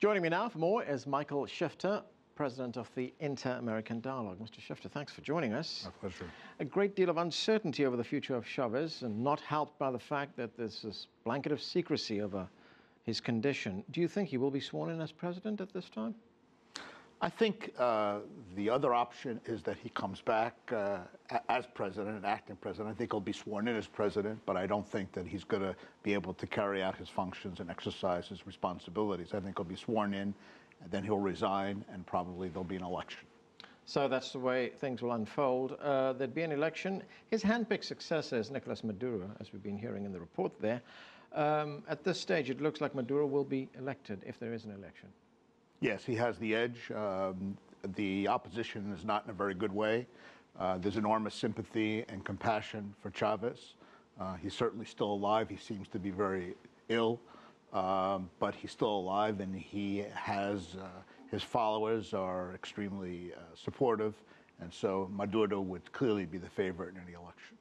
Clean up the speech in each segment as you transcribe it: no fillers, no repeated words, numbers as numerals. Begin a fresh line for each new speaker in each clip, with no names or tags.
Joining me now for more is Michael Shifter, President of the Inter-American Dialogue. Mr. Shifter, thanks for joining us.
My pleasure.
A great deal of uncertainty over the future of Chavez, and not helped by the fact that there's this blanket of secrecy over his condition. Do you think he will be sworn in as president at this time?
I think the other option is that he comes back as president, acting president. I think he'll be sworn in as president, but I don't think that he's going to be able to carry out his functions and exercise his responsibilities. I think he'll be sworn in, and then he'll resign, and probably there'll be an election. So
that's the way things will unfold. There'd be an election. His handpicked successor is Nicolas Maduro, as we've been hearing in the report there. At this stage, it looks like Maduro will be elected if there is an election.
Yes, he has the edge. The opposition is not in a very good way. There's enormous sympathy and compassion for Chavez. He's certainly still alive. He seems to be very ill, but he's still alive, and he has his followers are extremely supportive, and so Maduro would clearly be the favorite in any election.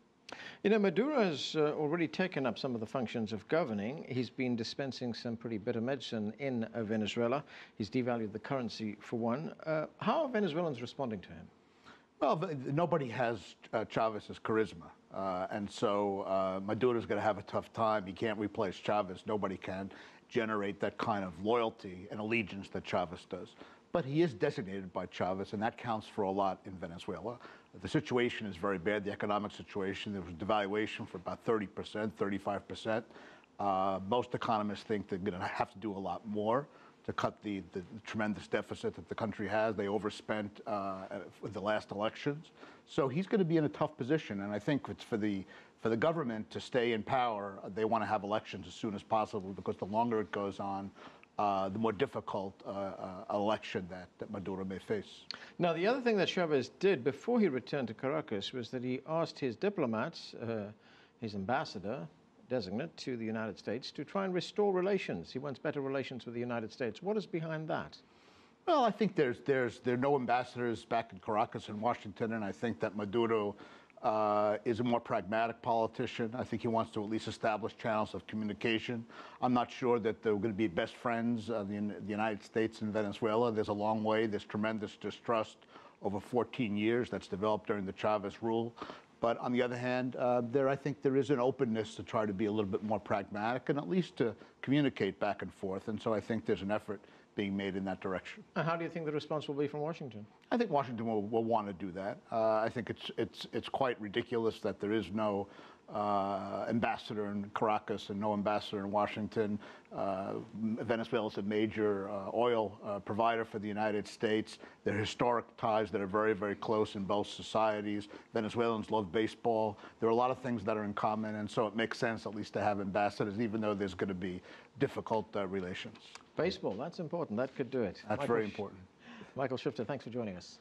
You know, Maduro has already taken up some of the functions of governing. He's been dispensing some pretty bitter medicine in Venezuela. He's devalued the currency, for one. How are Venezuelans responding to him?
Well, nobody has Chavez's charisma, and so Maduro's going to have a tough time. He can't replace Chavez. Nobody can generate that kind of loyalty and allegiance that Chavez does. But he is designated by Chavez, and that counts for a lot in Venezuela. The situation is very bad, the economic situation. There was devaluation for about 30%, 35%. Most economists think they're going to have to do a lot more to cut the tremendous deficit that the country has. They overspent with the last elections. So he's going to be in a tough position, and I think it's for the government to stay in power, they want to have elections as soon as possible, because the longer it goes on, the more difficult election that Maduro may face.
Now, the other thing that Chavez did before he returned to Caracas was that he asked his diplomats, his ambassador designate to the United States, to try and restore relations. He wants better relations with the United States. What is behind that?
Well, I think there are no ambassadors back in Caracas and Washington, and I think that Maduro is a more pragmatic politician. I think he wants to at least establish channels of communication. I'm not sure that they're going to be best friends, the United States and Venezuela. There's a long way. There's tremendous distrust over 14 years that's developed during the Chavez rule. But on the other hand, I think there is an openness to try to be a little bit more pragmatic and at least to communicate back and forth. And so I think there's an effort being made in that direction.
And how do you think the response will be from Washington?
I think Washington will want to do that. I think it's quite ridiculous that there is no ambassador in Caracas and no ambassador in Washington. Venezuela is a major oil provider for the United States. There are historic ties that are very, very close in both societies. Venezuelans love baseball. There are a lot of things that are in common, and so it makes sense at least to have ambassadors, even though there's going to be difficult relations.
Baseball, that's important. That could do it.
That's very important.
Michael Shifter, thanks for joining us.